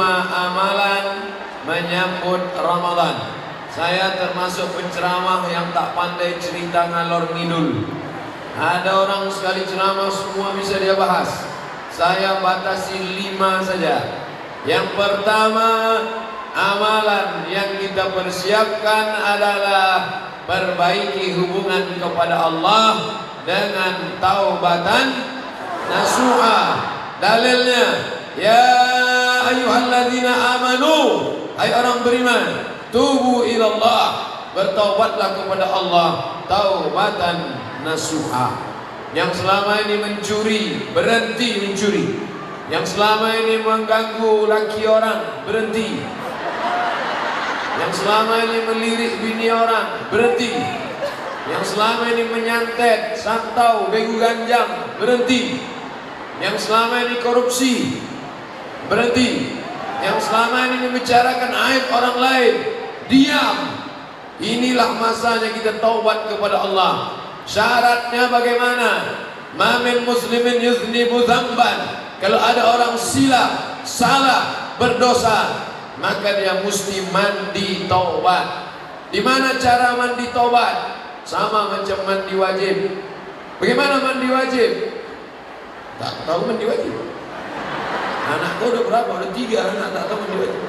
amalan menyambut Ramadan. Saya termasuk penceramah yang tak pandai cerita ngalor ngidul. Ada orang sekali ceramah semua bisa dia bahas. Saya batasi 5 saja. Yang pertama, amalan yang kita persiapkan adalah perbaiki hubungan kepada Allah dengan taubatan nasuha. Dalilnya, ya ayyuhalladzina amanu, hai orang beriman, tubu ilallah, bertaubatlah kepada Allah taubatan nasuha. Yang selama ini mencuri, berhenti mencuri. Yang selama ini mengganggu laki orang, berhenti. Yang selama ini melirik bini orang, berhenti. Yang selama ini menyantet, santau, begu ganjang, berhenti. Yang selama ini korupsi, berhenti. Yang selama ini membicarakan aib orang lain, diam. Inilah masanya kita taubat kepada Allah. Syaratnya bagaimana? Ma min muslimin yuznibu dzamban. Kalau ada orang silap, salah, berdosa, maka dia mesti mandi taubat. Di mana cara mandi taubat? Sama macam mandi wajib. Bagaimana mandi wajib? Tak tahu mandi wajib. Anakku udah berapa? Udah 3 anak tak tahu mandi wajib.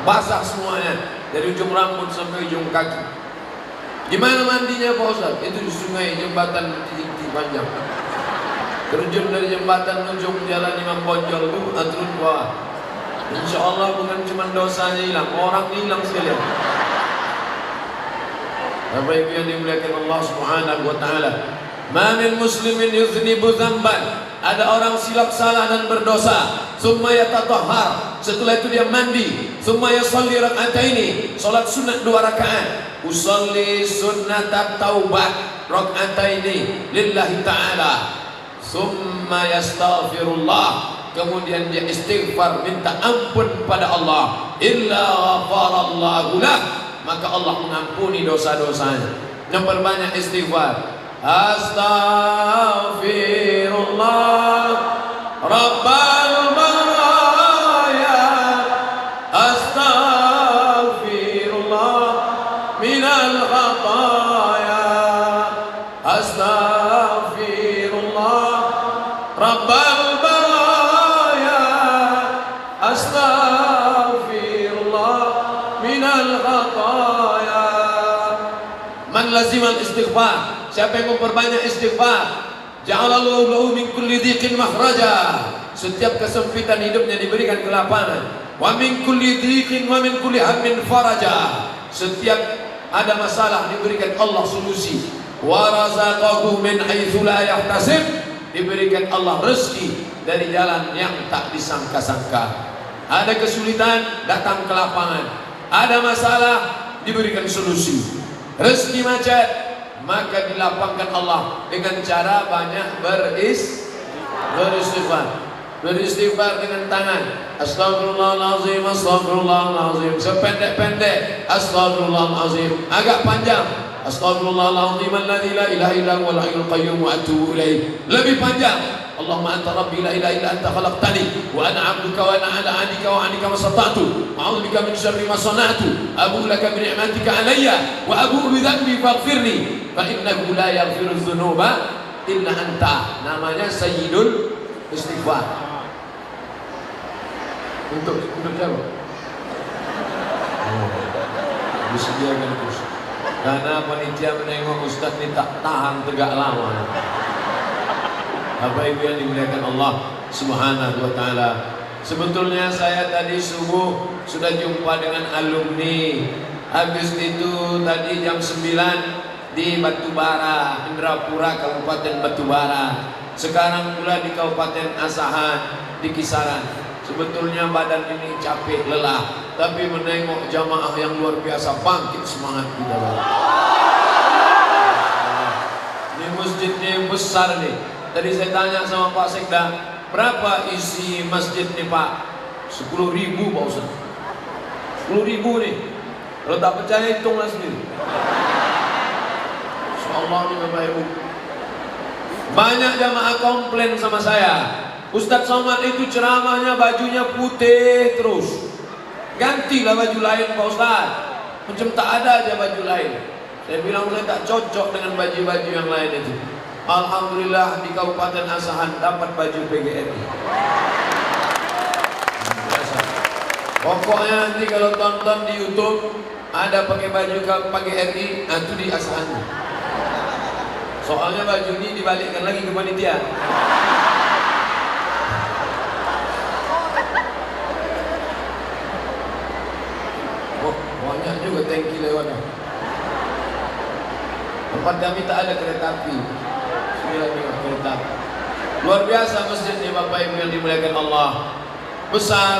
Basah semuanya dari ujung rambut sampai ujung kaki. Gimana mandinya Pak Ustaz? Itu di sungai jembatan Titik Panjang. Terjun dari jembatan ujung jalan Imam Bonjol itu turun ke bawah. Insya Allah bukan cuma dosanya hilang, orang hilang sekalian. Bapak Ibu yang dimuliakan Allah Subhanahu wa taala. Ma min muslimin yuznibu dzamban. Ada orang silap salah dan berdosa, summa yatatahhar, setelah itu dia mandi, summa yusalli rak'ataini, salat sunat 2 rakaat. Usalli sunnatat taubat rak'ataini lillahi ta'ala. Summa yastaghfirullah, kemudian dia istighfar, minta ampun pada Allah. Illa ghafarallahu lah, maka Allah mengampuni dosa-dosanya. Yang perbanyak istighfar. Astaghfirullah Rabbal baraya, astaghfirullah minal khataya, astaghfirullah Rabbal baraya, astaghfirullah minal khataya. Man lazimal istighfar, siapa yang memperbanyak istighfar, ja'alallahu lahu min kulli dhiqin makhraja, setiap kesempitan hidupnya diberikan kelapangan. Wa min kulli dhiqin wa min kulli hammin faraja, setiap ada masalah diberikan Allah solusi. Wa razaqahu min haitsu la yahtasib, diberikan Allah rezeki dari jalan yang tak disangka-sangka. Ada kesulitan, datang kelapangan. Ada masalah, diberikan solusi. Rezeki macet, maka dilapangkan Allah dengan cara banyak beristighfar. Beristighfar dengan tangan, astagfirullahalazim, astagfirullahalazim, sependek-pendek astagfirullahalazim, agak panjang astagfirullahalazim alladzi la ilaha illa huwal hayyul qayyum wa atubu ilaih, lebih panjang Allahumma anta rabbi la ilaha illa anta khalaqtani wa ana 'abduka wa ana 'ala 'ahdika wa 'adika mastata'tu wa a'udzu bika min syarri ma sana'tu abu'u laka bi ni'matika 'alayya wa abu'u bi dhanbi faghfirli fa innahu la yaghfiru dzunuba illa anta. Namanya Sayyidul Istighfar. Untuk siapa? Disediakan kursi. Karena panitia menengok Ustaz ini tak tahan tegak lama. Bapak Ibu yang dimuliakan Allah Subhanahu wa taala. Sebetulnya saya tadi subuh sudah jumpa dengan alumni. Habis itu tadi jam 9 di Batubara, Indrapura, Kabupaten Batubara. Sekarang pula di Kabupaten Asahan, di Kisaran. Sebetulnya badan ini capek, lelah, tapi menengok jamaah yang luar biasa, bangkit semangat kita. Ini masjidnya besar nih. Tadi saya tanya sama Pak Sekda, berapa isi masjid nih Pak? 10.000 Pak Ustaz. 10.000 nih. Kalau tak percaya hitunglah sendiri. Insyaallah nih Bapak Ibu. Banyak jamaah komplain sama saya. Ustadz Somad itu ceramahnya bajunya putih terus. Gantilah baju lain Pak Ustadz. Macam tak ada aja baju lain. Saya bilang saya tak cocok dengan baju-baju yang lain itu. Alhamdulillah di Kabupaten Asahan dapat baju PGRI. Pokoknya nanti kalau tonton di YouTube ada pakai baju PGRI, itu di Asahan. Soalnya baju ini dibalikkan lagi ke panitia. Oh, banyak juga tangki lewat. Tempat kami tak ada kereta api. Kereta. Luar biasa masjid ini Bapak Ibu yang dimuliakan Allah. Besar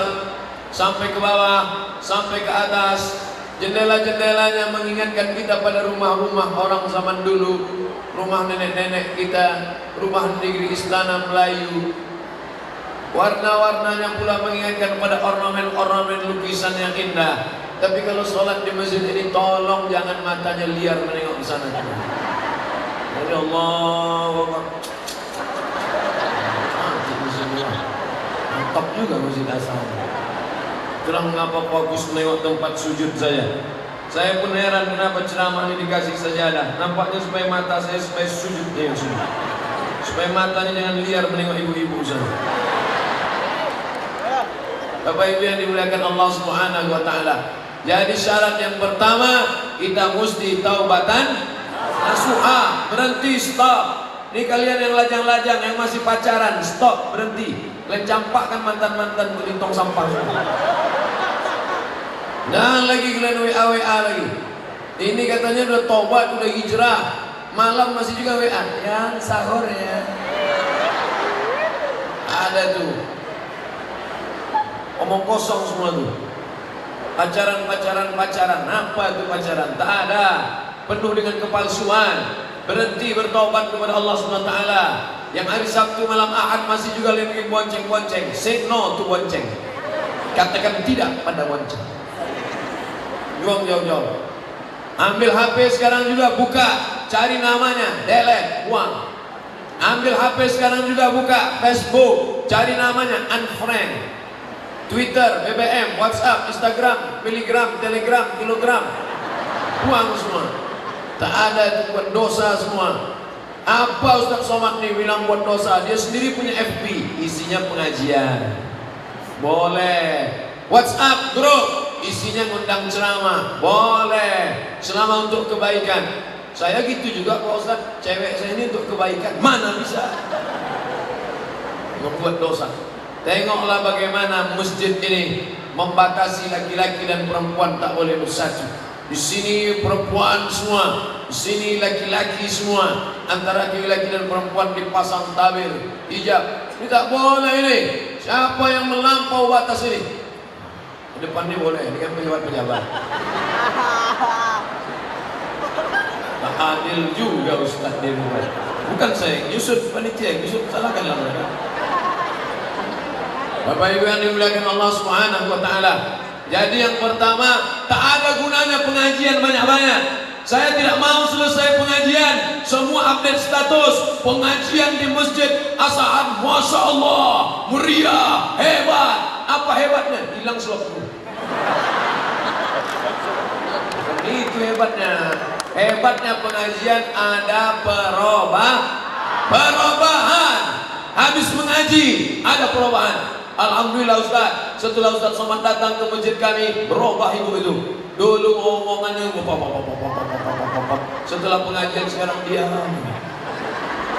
sampai ke bawah, sampai ke atas. Jendela-jendelanya mengingatkan kita pada rumah-rumah orang zaman dulu, rumah nenek-nenek kita, rumah negeri istana Melayu. Warna-warnanya pula mengingatkan pada ornamen-ornamen lukisan yang indah. Tapi kalau sholat di masjid ini tolong jangan matanya liar menengok ke sana. Jadi Allah mantap juga masjid Asal. Kurang mengapa fokus menengok tempat sujud saya. Saya pun heran kenapa ceramah ini dikasih sajadah. Nampaknya supaya mata saya supaya sujudnya yang sujud. Supaya matanya jangan liar menengok ibu-ibu sana. Bapak Ibu yang dimuliakan Allah Subhanahu wa taala. Jadi syarat yang pertama kita mesti taubatan nasuha, berhenti, stop. Ini kalian yang lajang-lajang yang masih pacaran, stop, berhenti. Kalian campakkan mantan-mantan ke tong sampah. Dan lagi kalian WA lagi. Ini katanya udah tobat, udah hijrah. Malam masih juga WA. Yang sahur ya. Ada tuh. Omong kosong semua tuh. Pacaran. Apa itu pacaran? Tak ada. Penuh dengan kepalsuan. Berhenti bertobat kepada Allah SWT. Yang hari Sabtu malam Ahad masih juga lagi bonceng-bonceng. Say no to bonceng. Katakan tidak pada bonceng. Buang jauh-jauh. Ambil HP sekarang juga buka. Cari namanya. Delete. Buang. Ambil HP sekarang juga buka. Facebook. Cari namanya. Unfriend. Twitter, BBM, WhatsApp, Instagram, Miligram, Telegram, Kilogram. Buang semua. Tak ada itu buat dosa semua. Apa Ustaz Somad nih bilang buat dosa? Dia sendiri punya FB, isinya pengajian. Boleh. WhatsApp grup, isinya ngundang ceramah. Boleh. Selama untuk kebaikan. Saya gitu juga Pak Ustaz, cewek saya ini untuk kebaikan. Mana bisa? Membuat dosa. Tengoklah bagaimana masjid ini membatasi laki-laki dan perempuan tak boleh bersatu. Di sini perempuan semua, di sini laki-laki semua. Antara laki-laki dan perempuan dipasang tabir, hijab. Ini tak boleh ini. Siapa yang melampau batas ini? Di depan ini boleh, ini kan pejabat-pejabat. Tak adil juga Ustaz di rumah. Bukan saya, Yusuf panitia, Yusuf salahkanlah mereka. Bapak Ibu yang dimuliakan Allah Subhanahu wa taala. Jadi yang pertama, tak ada gunanya pengajian banyak-banyak. Saya tidak mau selesai pengajian semua update status pengajian di Masjid Asahan. Masya Allah, meriah, hebat. Apa hebatnya? Hilang slotku. Itu hebatnya. Hebatnya pengajian ada perubahan. Habis mengaji ada perubahan. Alhamdulillah Ustaz, setelah Ustaz Somad datang ke masjid kami, berubah ibu itu. Dulu omongannya setelah pengajian sekarang diam.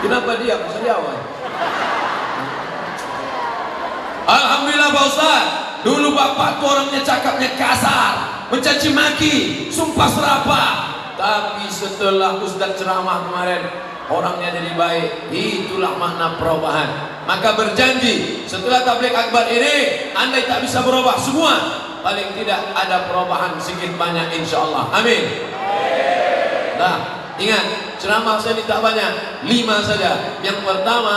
Kenapa diam? Bisa jawab. Alhamdulillah Pak Ustaz, dulu bapak tuh orangnya cakapnya kasar, mencaci maki, sumpah serapah. Tapi setelah Ustaz ceramah kemarin, orangnya jadi baik. Itulah makna perubahan. Maka berjanji setelah tabligh akbar ini, andai tak bisa berubah semua, paling tidak ada perubahan sedikit banyak insyaallah. Amin. Nah, ingat ceramah saya ini tak banyak, 5 saja. Yang pertama,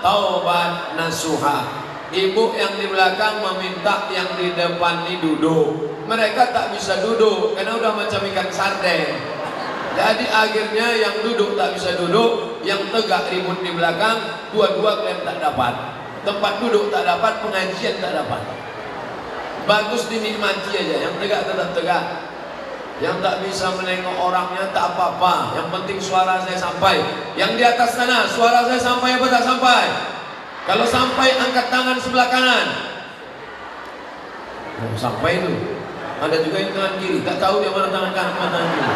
taubat nasuha. Ibu yang di belakang meminta yang di depan ini duduk. Mereka tak bisa duduk karena udah macam ikan sarden. Jadi akhirnya yang duduk tak bisa duduk, yang tegak ribut di belakang, dua-dua kalian tak dapat. tempat duduk tak dapat, pengajian tak dapat. Bagus dinikmati aja, yang tegak tetap tegak. Yang tak bisa menengok orangnya tak apa-apa, yang penting suara saya sampai. Yang di atas sana, suara saya sampai apa tak sampai? Kalau sampai, angkat tangan sebelah kanan. Oh, sampai itu. Ada juga yang tangan kiri, tak tahu dia mana tangan kanan, mana tangan kiri.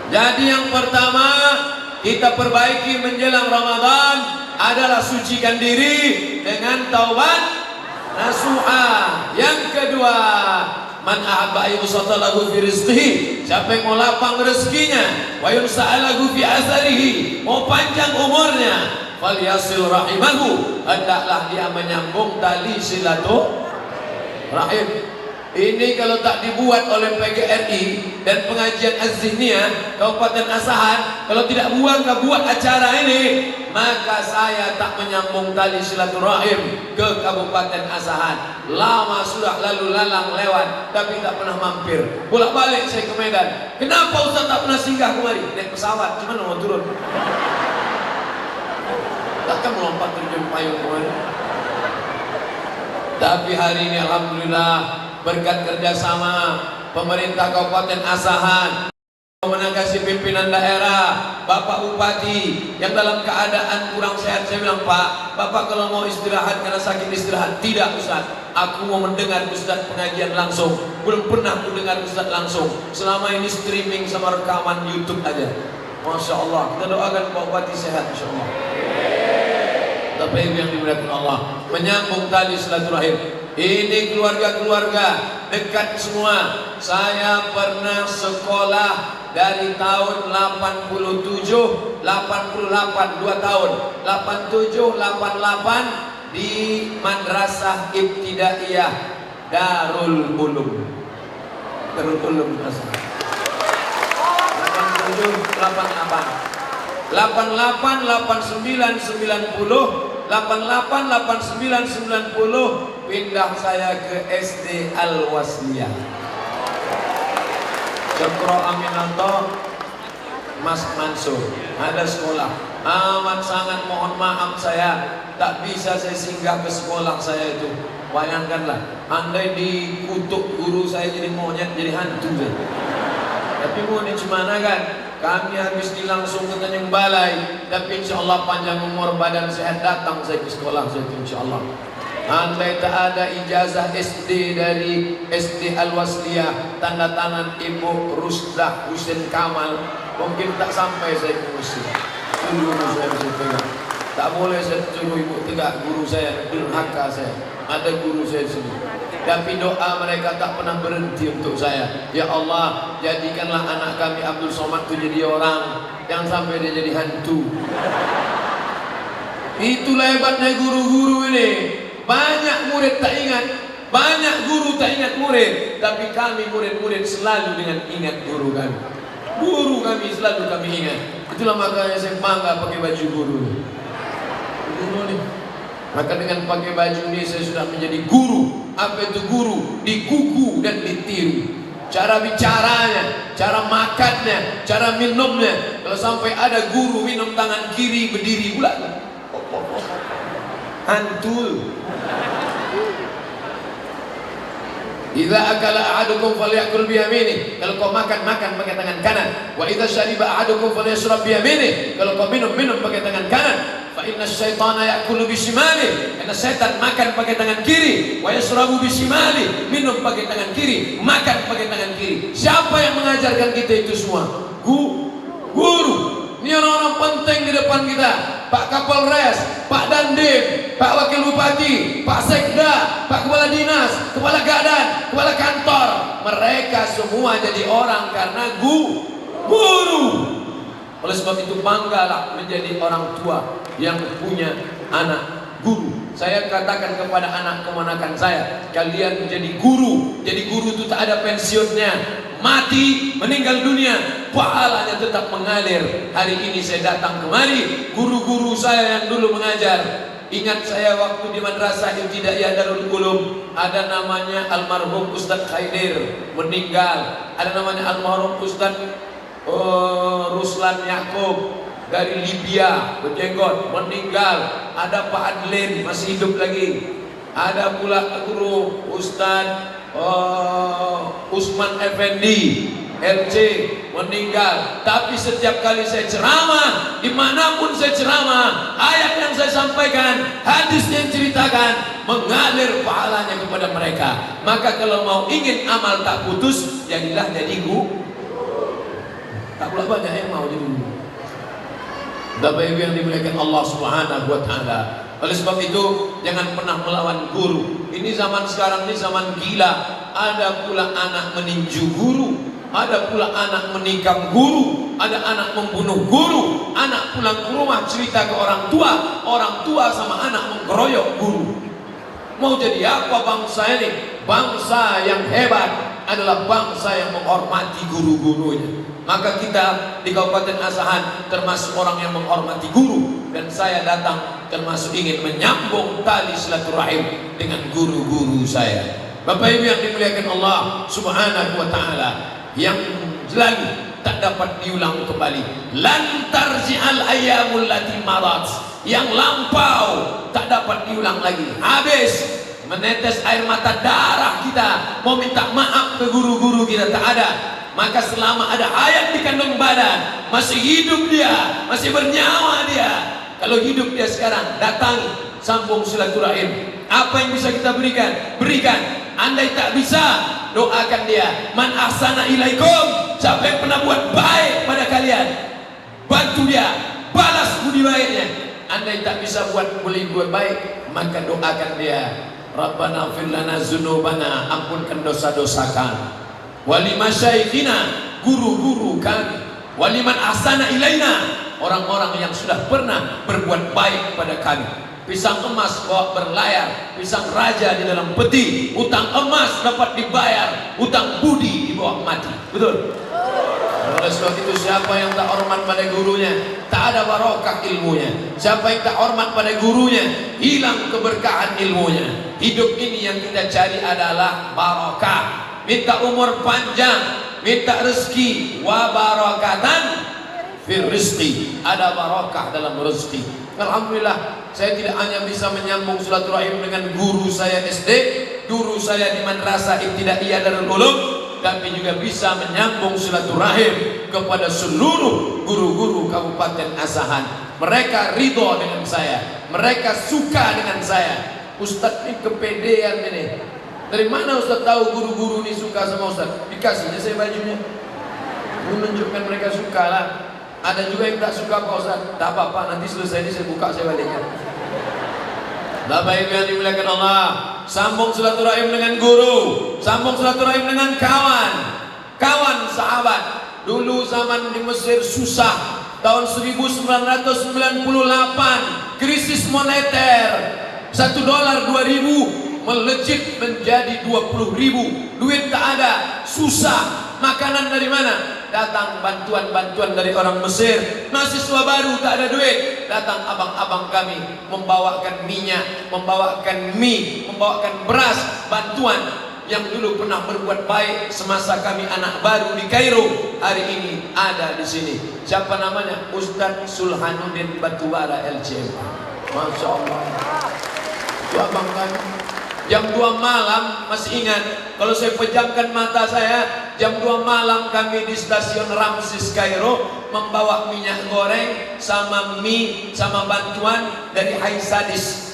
Jadi yang pertama kita perbaiki menjelang Ramadan adalah sucikan diri dengan taubat nasuha. Yang kedua, man ahabba yusata lahu fi rizqihi, siapa yang mau lapang rezekinya, wa yunsa'alahu fi asarihi, mau panjang umurnya, falyasil rahimahu, hendaklah dia menyambung tali silaturahim. Ini kalau tak dibuat oleh PGRI dan pengajian Az-Zihniyah Kabupaten Asahan, kalau tidak buat acara ini, maka saya tak menyambung tali silaturahim ke Kabupaten Asahan. Lama sudah lalu lalang lewat, tapi tak pernah mampir. Bolak-balik saya ke Medan. Kenapa Ustaz tak pernah singgah kemari? Naik pesawat, cuman mau turun. Takkan melompat terjun payung kemari. Tapi hari ini alhamdulillah, berkat kerjasama pemerintah Kabupaten Asahan, menanggapi pimpinan daerah, Bapak Bupati yang dalam keadaan kurang sehat, saya bilang, Pak, Bapak kalau mau istirahat karena sakit istirahat. Tidak Ustaz, aku mau mendengar Ustaz pengajian langsung. Belum pernah aku dengar Ustaz langsung, selama ini streaming sama rekaman YouTube aja. Masya Allah, kita doakan Pak Bupati sehat Insya Allah. Tapi yang dimuliakan Allah, menyambung tali silaturahim. Ini keluarga-keluarga dekat semua. Saya pernah sekolah dari tahun 87, 88, 2 tahun, 87, 88 di Madrasah Ibtidaiyah Darul Ulum. Darul Ulum 87, 88. 88, 89, 90, 88, 89, 90 pindah saya ke SD Al-Wasliyah. Cokro Aminato, Mas Mansur, ada sekolah. Amat sangat mohon maaf saya tak bisa saya singgah ke sekolah saya itu. Bayangkanlah, andai dikutuk guru saya jadi monyet, jadi hantu saya. Tapi mau ini gimana kan? Kami habis langsung ke Tanjung Balai, tapi insya Allah panjang umur badan sehat datang saya ke sekolah saya insya Allah. Andai tak ada ijazah SD dari SD Al-Wasliyah, tanda tangan Ibu Rusdah Husin Kamal, mungkin tak sampai saya ke Mesir. Itu guru saya bisa pegang. Tak boleh saya suruh ibu tegak, guru saya durhaka saya. Ada guru saya sendiri. Tapi doa mereka tak pernah berhenti untuk saya. Ya Allah, jadikanlah anak kami Abdul Somad itu jadi orang, yang sampai dia jadi hantu. Itulah hebatnya guru-guru ini. Banyak murid tak ingat, banyak guru tak ingat murid. Tapi kami murid-murid selalu dengan ingat guru kami. Guru kami selalu kami ingat. Itulah makanya saya bangga pakai baju guru. Guru nih. Maka dengan pakai baju ini saya sudah menjadi guru. Apa itu guru? Dikuku dan ditiru. Cara bicaranya, cara makannya, cara minumnya. Kalau sampai ada guru minum tangan kiri berdiri pula, hantu. Idza akala ahadukum falyakul biyamini. Kalau kau makan pakai tangan kanan. Wa idza syariba ahadukum falyashrab biyamini. Kalau kau minum pakai tangan kanan. Fa inna syaitana ya'kulu bishimali. Karena setan makan pakai tangan kiri. Wa yashrabu bishimali. Minum pakai tangan kiri, makan pakai tangan kiri. Siapa yang mengajarkan kita itu semua? Guru. Ini orang-orang penting di depan kita. Pak Kapolres, Pak Dandim, Pak Wakil Bupati, Pak Sekda, Pak Kepala Dinas, Kepala Gadan, Kepala Kantor. Mereka semua jadi orang karena guru. Oleh sebab itu banggalah menjadi orang tua yang punya anak guru. Saya katakan kepada anak keponakan saya, kalian menjadi guru. Jadi guru itu tak ada pensiunnya. Mati, meninggal dunia, pahalanya tetap mengalir. Hari ini saya datang kemari, guru-guru saya yang dulu mengajar. Ingat saya waktu di Madrasah Ibtidaiyah Darul Ulum, ada namanya almarhum Ustadz Khaidir, meninggal. Ada namanya almarhum Ustadz Ruslan Yakub, dari Libya berjenggot meninggal. Ada Pak Adlin masih hidup lagi. Ada pula guru Ustadz Usman Effendi LC meninggal. Tapi setiap kali saya ceramah, dimanapun saya ceramah, ayat yang saya sampaikan, hadis yang ceritakan, mengalir pahalanya kepada mereka. Maka kalau mau ingin amal tak putus, jadilah jadi guru. Tak pula banyak yang mau jadi guru. Bapak Ibu yang dimuliakan Allah Subhanahu wa taala. Oleh sebab itu, jangan pernah melawan guru. Ini zaman sekarang ini zaman gila. Ada pula anak meninju guru, ada pula anak menikam guru, ada anak membunuh guru, anak pulang ke rumah cerita ke orang tua sama anak menggeroyok guru. Mau jadi apa bangsa ini? Bangsa yang hebat adalah bangsa yang menghormati guru-gurunya. Maka kita di Kabupaten Asahan termasuk orang yang menghormati guru, dan saya datang termasuk ingin menyambung tali silaturahim dengan guru-guru saya. Bapak Ibu yang dimuliakan Allah Subhanahu wa taala, yang lalu tak dapat diulang kembali. Lan tarji'al ayyamul lati marat, yang lampau tak dapat diulang lagi. Habis menetes air mata darah kita mau minta maaf ke guru-guru kita, tak ada. Maka selama ada hayat di kandung badan, masih hidup dia, masih bernyawa dia, kalau hidup dia sekarang, datangi, sambung silaturahim. Apa yang bisa kita berikan? Berikan. Andai tak bisa, doakan dia. Man ahsana ilaikum, siapa yang pernah buat baik pada kalian, bantu dia, balas budi baiknya. Andai tak bisa buat baik, maka doakan dia. Rabbana fir lana dzunubana, ampunkan dosa-dosa kami. Wali masyaikhina, guru-guru kami. Waliman ahsana ilaina, orang-orang yang sudah pernah berbuat baik pada kami. Pisang emas bawa berlayar, pisang raja di dalam peti. Utang emas dapat dibayar, utang budi dibawa mati. Betul? Oleh sebab itu, siapa yang tak hormat pada gurunya, tak ada barokah ilmunya. Siapa yang tak hormat pada gurunya, hilang keberkahan ilmunya. Hidup ini yang kita cari adalah barokah. Minta umur panjang, minta rezeki, wa barakatan fir rizqi, ada barakah dalam rezeki. Alhamdulillah, saya tidak hanya bisa menyambung silaturahim dengan guru saya SD, guru saya di Madrasah Ibtidaiyah Darul Ulum, tapi juga bisa menyambung silaturahim kepada seluruh guru-guru Kabupaten Asahan. Mereka ridho dengan saya, mereka suka dengan saya. Ustadz ini kepedean ini. Dari mana Ustaz tahu guru-guru ini suka sama Ustaz? Dikasihnya saya bajunya, menunjukkan mereka suka lah. Ada juga yang tak suka Pak Ustaz. Tak apa-apa, nanti selesai ini saya buka, saya balikkan. Bapak Ibu yang dimuliakan Allah, sambung silaturahim dengan guru, sambung silaturahim dengan kawan, kawan sahabat. Dulu zaman di Mesir susah, tahun 1998 krisis moneter, $1 2.000 melejit menjadi 20.000. Duit tak ada, susah. Makanan dari mana? Datang bantuan-bantuan dari orang Mesir. Mahasiswa baru tak ada duit, datang abang-abang kami membawakan minyak, membawakan mie, membawakan beras, bantuan. Yang dulu pernah berbuat baik semasa kami anak baru di Kairo, hari ini ada di sini. Siapa namanya? Ustadz Sulhanuddin Batubara LCM. Masya Allah. Itu abang kami. Jam 2 malam, masih ingat, kalau saya pejamkan mata saya, jam 2 malam kami di stasiun Ramses Kairo membawa minyak goreng sama mie sama bantuan dari Hai Sadis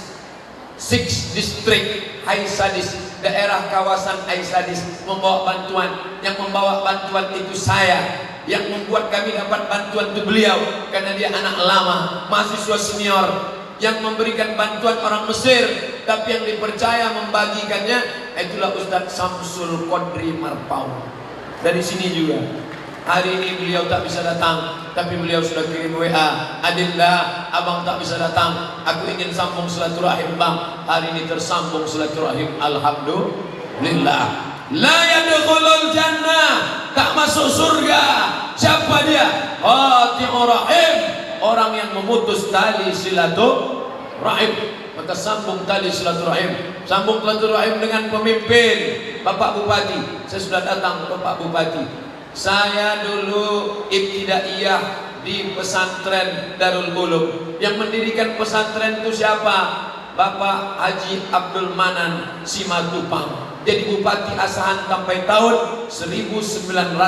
6 District Hai Sadis, daerah kawasan Hai Sadis membawa bantuan. Yang membawa bantuan itu saya. Yang membuat kami dapat bantuan itu beliau, karena dia anak lama, mahasiswa senior. Yang memberikan bantuan orang Mesir, tapi yang dipercaya membagikannya itulah Ustadz Samsul Qadri Marpau. Dari sini juga. Hari ini beliau tak bisa datang, tapi beliau sudah kirim WA, Adinda, abang tak bisa datang, aku ingin sambung silaturahim bang. Hari ini tersambung silaturahim, alhamdulillah. La yadkhulul jannah, tak masuk surga. Siapa dia? Qati'ur rahim, orang yang memutus tali silaturahim. Maka sambung tali silaturahim, sambung silaturahim dengan pemimpin Bapak Bupati. Saya sudah datang ke Bapak Bupati. Saya dulu ibtidaiyah di pesantren Darul Ulum. Yang mendirikan pesantren itu siapa? Bapak Haji Abdul Manan Simatupang. Jadi Bupati Asahan sampai tahun 1979.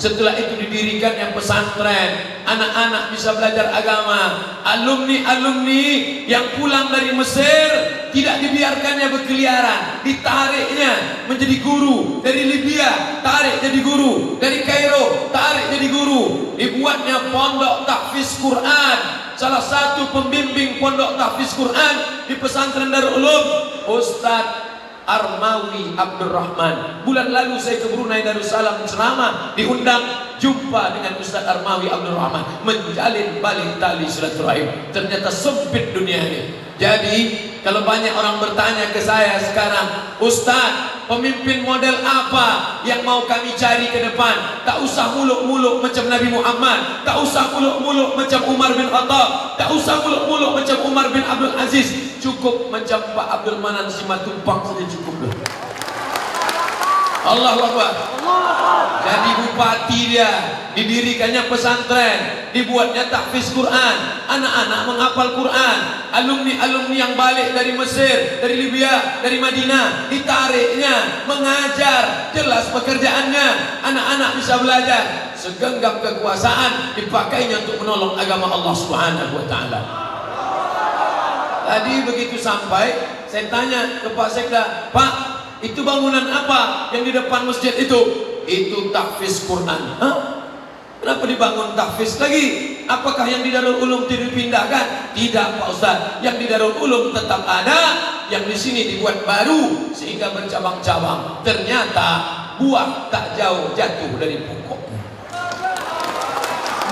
Setelah itu didirikan yang pesantren, anak-anak bisa belajar agama. Alumni-alumni yang pulang dari Mesir tidak dibiarkannya berkeliaran, ditariknya menjadi guru. Dari Libya tarik jadi guru, dari Kairo tarik jadi guru. Dibuatnya pondok tahfiz Quran. Salah satu pembimbing pondok tahfiz Quran di pesantren Darul Ulum, Ustadz Armawi Abdurrahman. Bulan lalu saya ke Brunei Darussalam ceramah, diundang jumpa dengan Ustadz Armawi Abdurrahman, menjalin balik tali silaturahim. Ternyata sempit dunia ini. Jadi kalau banyak orang bertanya ke saya sekarang, Ustadz, pemimpin model apa yang mau kami cari ke depan? Tak usah muluk-muluk macam Nabi Muhammad, tak usah muluk-muluk macam Umar bin Khattab, tak usah muluk-muluk macam Umar bin Abdul Aziz. Cukup macam Pak Abdul Manan Simatupang saja cukup. Allahu Akbar. Jadi bupati dia, didirikannya pesantren, dibuatnya tahfiz Quran, anak-anak menghafal Quran. Alumni-alumni yang balik dari Mesir, dari Libya, dari Madinah, ditariknya mengajar, jelas pekerjaannya. Anak-anak bisa belajar. Segenggam kekuasaan dipakainya untuk menolong agama Allah Subhanahu wa taala. Tadi begitu sampai, saya tanya ke Pak Sekda, Pak, itu bangunan apa yang di depan masjid itu? Itu tahfiz Quran. Hah? Kenapa dibangun tahfiz lagi? Apakah yang di Darul Ulum tidak dipindahkan? Tidak Pak Ustaz, yang di Darul Ulum tetap ada, yang di sini dibuat baru sehingga bercabang-cabang. Ternyata buah tak jauh jatuh dari pokoknya.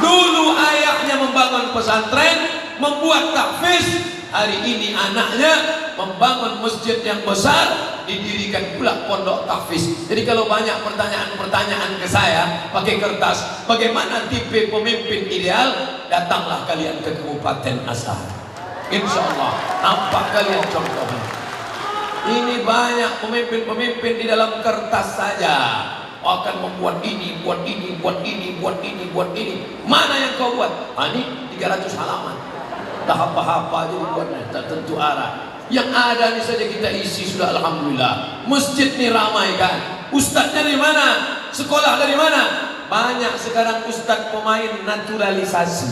Dulu ayahnya membangun pesantren, membuat tahfiz. Hari ini anaknya membangun masjid yang besar, didirikan pula pondok tahfiz. Jadi kalau banyak pertanyaan-pertanyaan ke saya pakai kertas, bagaimana tipe pemimpin ideal? Datanglah kalian ke Kabupaten Asahan. Insya Allah nampak kalian contohnya. Ini banyak pemimpin-pemimpin di dalam kertas saja akan membuat ini, buat ini, buat ini, buat ini, buat ini. Mana yang kau buat? Ini 300 halaman. Tak apa-apa aja dibuatnya, tak tentu arah. Yang ada ini saja kita isi sudah alhamdulillah. Masjid ini ramai kan. Ustadznya dari mana? Sekolah dari mana? Banyak sekarang ustadz pemain naturalisasi,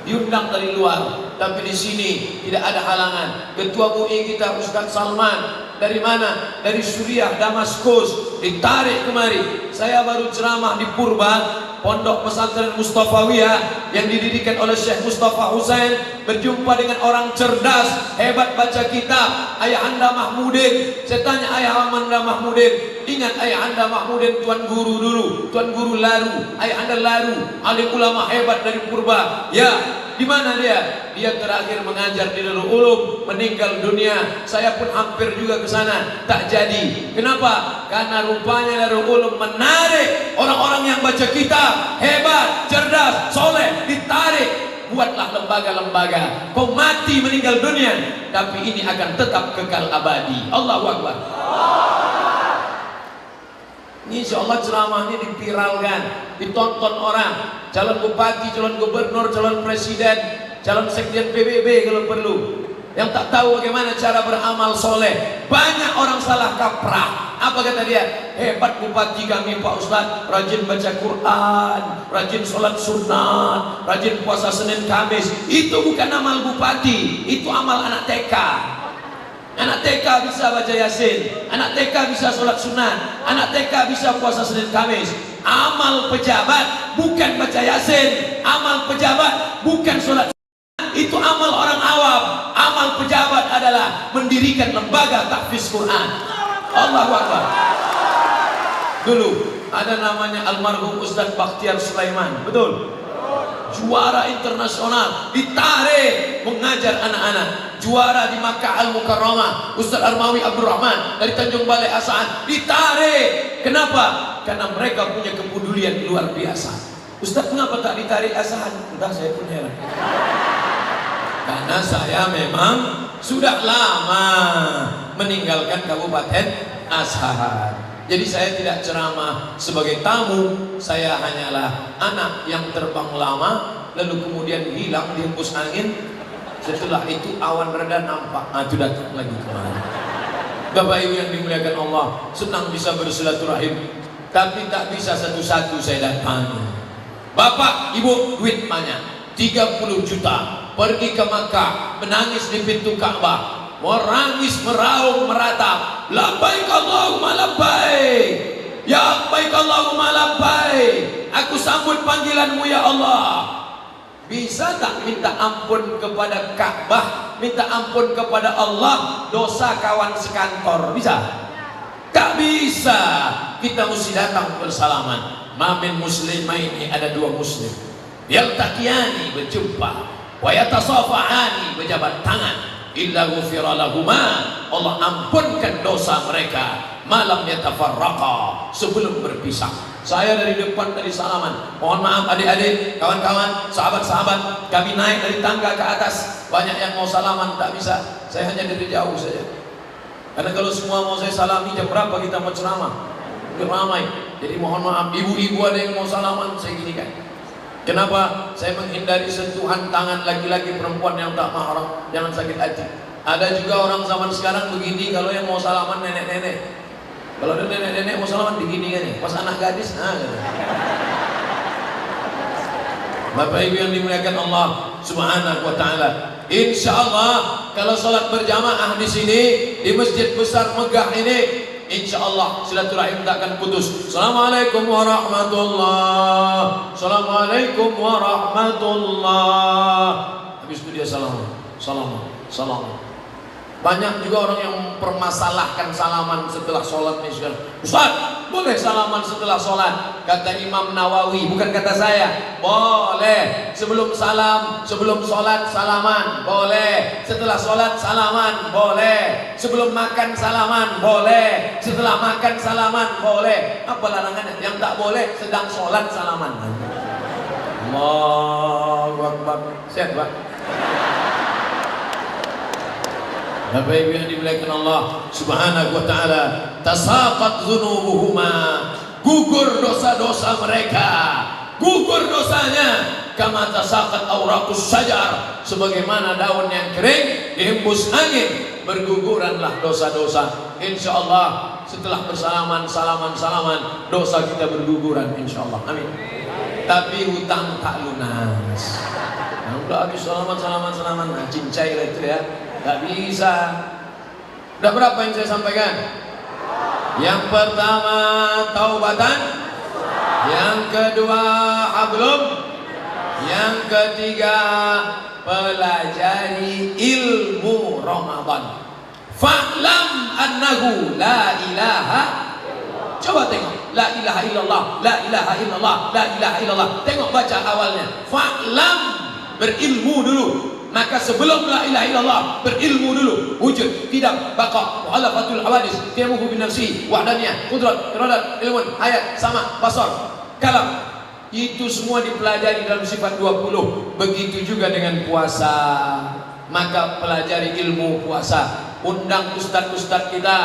diundang dari luar, tapi di sini tidak ada halangan. Ketua MUI kita Ustadz Salman dari mana? Dari Suriah, Damaskus, ditarik kemari. Saya baru ceramah di Purba, pondok pesantren Mustafawiyah yang didirikan oleh Syekh Mustafa Husain, berjumpa dengan orang cerdas, hebat baca kitab, Ayahanda Mahmudin. Saya tanya Ayahanda Mahmudin, ingat Ayahanda Mahmudin tuan guru dulu, tuan guru Laru, Ayahanda Laru, alim ulama hebat dari Purba. Ya, di mana dia? Dia terakhir mengajar di Darul Ulum, meninggal dunia. Saya pun hampir juga ke sana, tak jadi. Kenapa? Karena rupanya Darul Ulum menarik orang-orang yang baca kitab, hebat, cerdas, soleh, ditarik. Buatlah lembaga-lembaga. Kau mati meninggal dunia, tapi ini akan tetap kekal abadi. Allahu Akbar. Insya Allah ceramah ini dipiralkan, ditonton orang. Calon bupati, calon gubernur, calon presiden, calon sekjen PBB kalau perlu. Yang tak tahu bagaimana cara beramal soleh. Banyak orang salah kaprah. Apa kata dia? Hebat bupati kami Pak Ustadz, rajin baca Quran, rajin sholat sunat, rajin puasa Senin Kamis. Itu bukan amal bupati, itu amal anak TK. Anak TK bisa baca Yasin, anak TK bisa sholat sunat, anak TK bisa puasa Senin Kamis. Amal pejabat bukan baca Yasin, amal pejabat bukan sholat sunat. Itu amal orang awam. Amal pejabat adalah mendirikan lembaga tahfiz Quran. Allahu Akbar. Dulu ada namanya almarhum Ustadz Bakhtiar Sulaiman, betul? Juara internasional, ditarik mengajar anak-anak. Juara di Makkah Al-Mukarramah, Ustadz Armawi Abdurrahman dari Tanjung Balai Asahan, ditarik. Kenapa? Karena mereka punya kepedulian luar biasa. Ustadz kenapa tak ditarik Asahan? Entah, saya pun heran. Karena saya memang sudah lama meninggalkan Kabupaten Asahan. Jadi saya tidak ceramah sebagai tamu, saya hanyalah anak yang terbang lama, lalu kemudian hilang dihembus angin. Setelah itu awan reda nampak, itu datang lagi kemari. Bapak Ibu yang dimuliakan Allah, senang bisa bersilaturahim, tapi tak bisa satu-satu saya datangi. Bapak, Ibu, duit banyak, 30 juta, pergi ke Makkah, menangis di pintu Ka'bah, merangis, meraung, meratap, labbaik Allahumma labbaik, ya labbaik Allahumma labbaik, aku sambut panggilanmu ya Allah. Bisa tak minta ampun kepada Ka'bah, minta ampun kepada Allah, dosa kawan sekantor? Bisa? Tak bisa. Kita mesti datang bersalaman. Mamin muslimaini, ada dua muslim, yaltaqiyani, berjumpa, wa yatasafahani, berjabat tangan, illa ghufira lahuma, Allah ampunkan dosa mereka, malam yatafarraqa, sebelum berpisah. Saya dari depan tadi salaman, mohon maaf adik-adik, kawan-kawan, sahabat-sahabat, kami naik dari tangga ke atas, banyak yang mau salaman, tak bisa, saya hanya dari jauh saja. Karena kalau semua mau saya salami, jam berapa kita mau ceramah? Udah ramai. Jadi mohon maaf, ibu-ibu ada yang mau salaman, saya gini kan. Kenapa? Saya menghindari sentuhan tangan laki-laki perempuan yang tak mahram, jangan sakit hati. Ada juga orang zaman sekarang begini, kalau yang mau salaman nenek-nenek. Kalau ada nenek-nenek mau salaman begini kan ya, pas anak gadis, gitu. Bapak Ibu yang dimuliakan Allah Subhanahu wa taala. Insyaallah kalau salat berjamaah di sini di masjid besar megah ini, insyaallah silaturahim tak akan putus. Assalamualaikum warahmatullahi, assalamualaikum warahmatullahi. Habis itu dia salam. Banyak juga orang yang mempermasalahkan salaman setelah sholat nih sekarang. Ustaz, boleh salaman setelah sholat? Kata Imam Nawawi, bukan kata saya. Boleh. Sebelum salam, sebelum sholat salaman, boleh. Setelah sholat salaman, boleh. Sebelum makan salaman, boleh. Setelah makan salaman, boleh. Apa larangannya? Yang tak boleh sedang sholat salaman. Allahu Akbar. Sehat, Pak? Bapak Ibu yang dimuliakan Allah Subhanahu wa taala, tasaqat dzunubuhuma, gugur dosa-dosa mereka, gugur dosanya, kama tasaqat auraqus syajar, sebagaimana daun yang kering dihembus angin, berguguranlah dosa-dosa. Insyaallah setelah bersalaman salaman dosa kita berguguran insyaallah. Amin. Tapi hutang tak lunas. Nah, udah habis salaman, nah, cincai lah itu ya. Gak bisa. Udah berapa yang saya sampaikan? Yang pertama taubatan, yang kedua hablum, yang ketiga pelajari ilmu Ramadan. Fa'lam annahu la ilaha. Coba tengok, la ilaha illallah, la ilaha illallah, la ilaha illallah. Tengok baca awalnya. Fa'lam, berilmu dulu. Maka sebelum la ilaha illallah, berilmu dulu. Wujud, tidak, baqa, mu'alafatul hawadis, tiamuhu bin nafsi, wahdaniyah, kudrat, iradat, ilmun, hayat, sama, basar, kalam. Itu semua dipelajari dalam sifat 20. Begitu juga dengan puasa. Maka pelajari ilmu puasa. Undang ustadz-ustadz kita.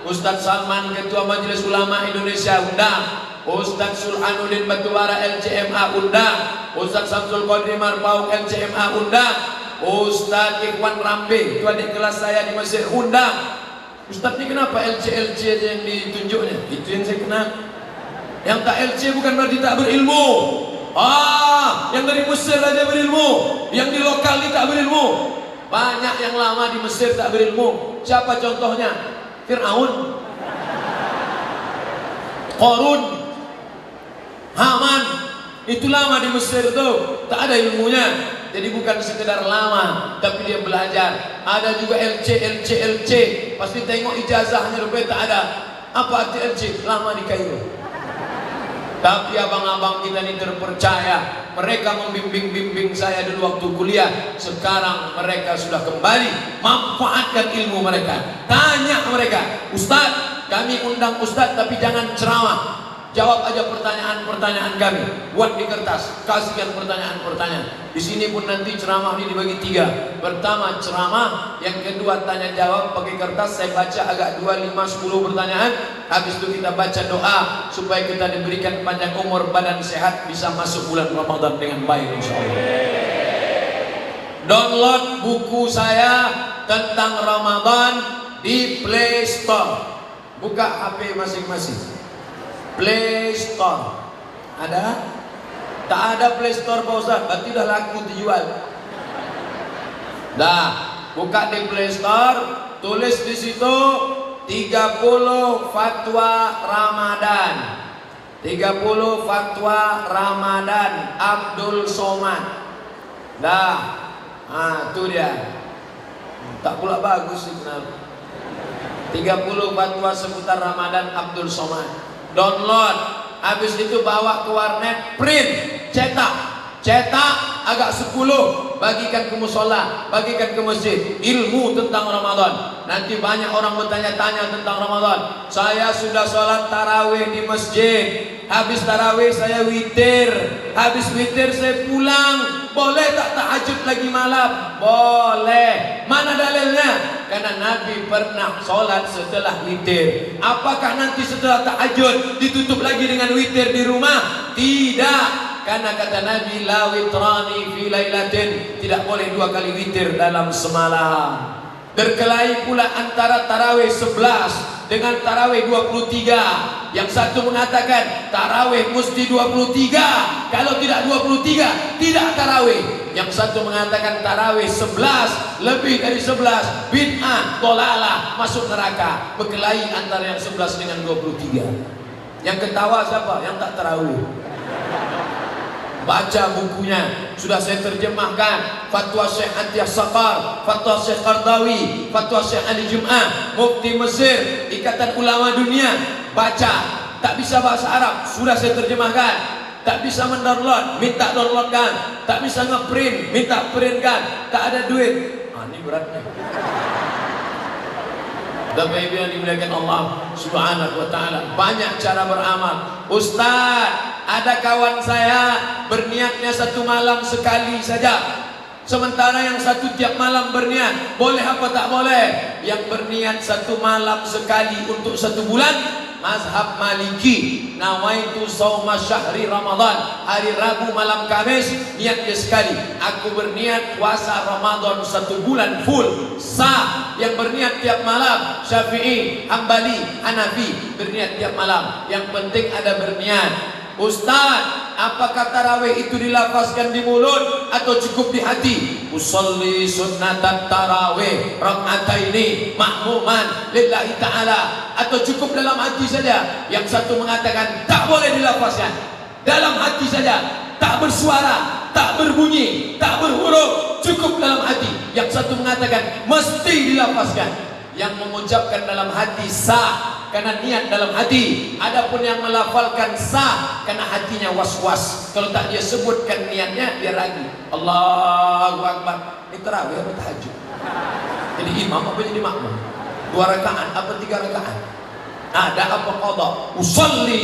Ustadz Salman, Ketua Majelis Ulama Indonesia, undang. Ustadz Sulhanuddin Batubara LCMA, undang. Ustadz Samsul Qadri Marpauk LCMA, undang. Ustadz Ikhwan Rambe, itu adik kelas saya di Mesir, undang. Ustadz ini kenapa LC aja yang ditunjuknya? Itu yang saya kenal. Yang tak LC bukan berarti tak berilmu. Yang dari Mesir aja berilmu, yang di lokal ini tak berilmu. Banyak yang lama di Mesir tak berilmu. Siapa contohnya? Fir'aun, Qarun, Haman. Itu lama di Mesir tuh, tak ada ilmunya. Jadi bukan sekedar lama, tapi dia belajar. Ada juga LC. Pasti tengok ijazahnya rupanya tak ada. Apa arti LC? Lama di Kairo. Tapi abang-abang kita ini terpercaya. Mereka membimbing saya dulu waktu kuliah. Sekarang mereka sudah kembali. Manfaatkan ilmu mereka. Tanya mereka, Ustadz, kami undang Ustadz tapi jangan ceramah. Jawab aja pertanyaan-pertanyaan kami. Buat di kertas, kasihkan pertanyaan-pertanyaan. Di sini pun nanti ceramah ini dibagi 3. Pertama ceramah, yang kedua tanya jawab pakai kertas. Saya baca agak 2, 5, 10 pertanyaan. Habis itu kita baca doa supaya kita diberikan panjang umur, badan sehat, bisa masuk bulan Ramadan dengan baik insyaallah. Download buku saya tentang Ramadan di Play Store. Buka HP masing-masing. Play Store ada? Tak ada Play Store Pak Ustaz, berarti dah laku dijual. Dah, buka di Play Store, tulis di situ 30 fatwa Ramadan. 30 fatwa Ramadan Abdul Somad. Dah, itu dia. Tak pula bagus sih kenapa. 30 fatwa seputar Ramadan Abdul Somad. Download, habis itu bawa ke warnet, print, cetak agak 10, bagikan ke musola, bagikan ke masjid. Ilmu tentang Ramadan. Nanti banyak orang bertanya-tanya tentang Ramadan. Saya sudah sholat tarawih di masjid, habis tarawih saya witir, habis witir saya pulang. Boleh tak tahajud lagi malam? Boleh. Mana dalilnya? Karena Nabi pernah sholat setelah witir. Apakah nanti setelah tahajud ditutup lagi dengan witir di rumah? Tidak. Karena kata Nabi, la witrani fi lailatin, tidak boleh 2 kali witir dalam semalam. Berkelahi pula antara tarawih 11 dengan tarawih 23. Yang satu mengatakan tarawih mesti 23, kalau tidak 23 tidak tarawih. Yang satu mengatakan tarawih 11, lebih dari 11 bid'ah, dhalalah, masuk neraka. Berkelahi antara yang 11 dengan 23. Yang ketawa siapa? Yang tak tarawih. Baca bukunya, sudah saya terjemahkan. Fatwa Syekh Atiyah Saqar, Fatwa Syekh Qardawi, Fatwa Syekh Ali Jum'ah, Mufti Mesir, Ikatan Ulama Dunia. Baca. Tak bisa bahasa Arab, sudah saya terjemahkan. Tak bisa mendownload, minta downloadkan. Tak bisa ngeprint, minta printkan. Tak ada duit. Ini beratnya. Bapak Ibu yang dimuliakan Allah Subhanahu wa taala, banyak cara beramal. Ustaz, ada kawan saya berniatnya 1 malam sekali saja, sementara yang satu tiap malam berniat. Boleh apa tak boleh? Yang berniat 1 malam sekali untuk 1 bulan, mazhab Maliki, nawaitu shauma syahri Ramadan, hari Rabu malam Kamis, niatnya sekali. Aku berniat puasa Ramadan 1 bulan full, sah. Yang berniat tiap malam, Syafi'i, Hambali, Hanafi, berniat tiap malam. Yang penting ada berniat. Ustaz, apakah tarawih itu dilafazkan di mulut atau cukup di hati? Usolli sunnatan tarawih rak'ataini ma'muman lillahi ta'ala, atau cukup dalam hati saja? Yang satu mengatakan tak boleh dilafazkan, dalam hati saja, tak bersuara, tak berbunyi, tak berhuruf, cukup dalam hati. Yang satu mengatakan mesti dilafazkan. Yang mengucapkan dalam hati sah karena niat dalam hati. Adapun yang melafalkan sah karena hatinya was-was. Kalau tak dia sebutkan niatnya, dia ragu. Allahu Akbar. Ini tarawih apa tahajud? Jadi imam apa jadi makmum? 2 rakaat apa 3 rakaat? Ada apa qadha? Usolli.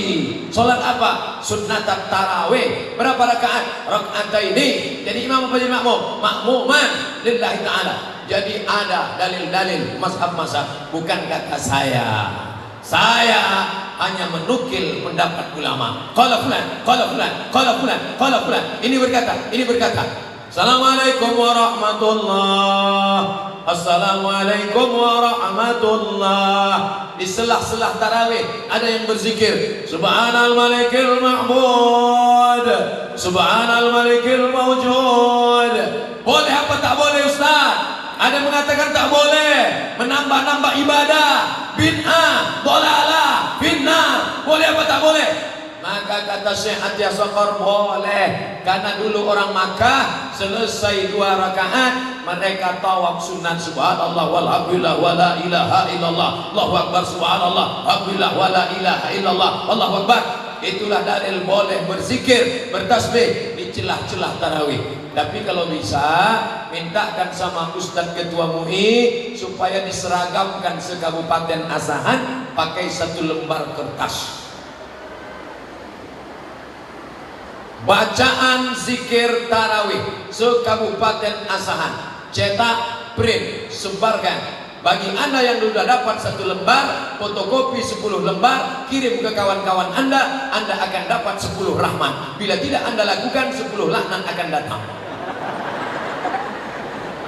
Salat apa? Sunnat tarawih. Berapa rakaat? Rak'ataini. Jadi imam apa jadi makmum? Makmuman lillahi ta'ala. Jadi ada dalil-dalil mazhab-mazhab, bukan kata saya. Saya hanya menukil pendapat ulama. Qala fulan, qala fulan, qala fulan, qala fulan. Ini berkata, ini berkata. Assalamualaikum warahmatullahi. Assalamualaikum warahmatullahi. Di selah-selah tarawih ada yang berzikir Subhanal Malikil Mahmud, Subhanal Malikil Mawjud. Boleh apa tak boleh Ustaz? Ada yang mengatakan tak boleh, menambah-nambah ibadah, bid'ah, dhalalah, finnar. Boleh apa tak boleh? Maka kata Syekh Atiyah Saqar, boleh. Karena dulu orang Makkah selesai 2 rakaat mereka tawaf sunat, subhanallah walhamdulillah wala ilaha illallah, Allahu akbar, subhanallah alhamdulillah wala ilaha illallah, Allahu akbar. Itulah dalil boleh berzikir, bertasbih di celah-celah tarawih. Tapi kalau bisa, mintakan sama Ustadz Ketua MUI supaya diseragamkan se Kabupaten Asahan pakai 1 lembar kertas. Bacaan zikir tarawih se-Kabupaten Asahan. Cetak, print, sebarkan. Bagi Anda yang sudah dapat 1 lembar, fotokopi 10 lembar, kirim ke kawan-kawan Anda akan dapat 10 rahmat. Bila tidak Anda lakukan, 10 laknat akan datang.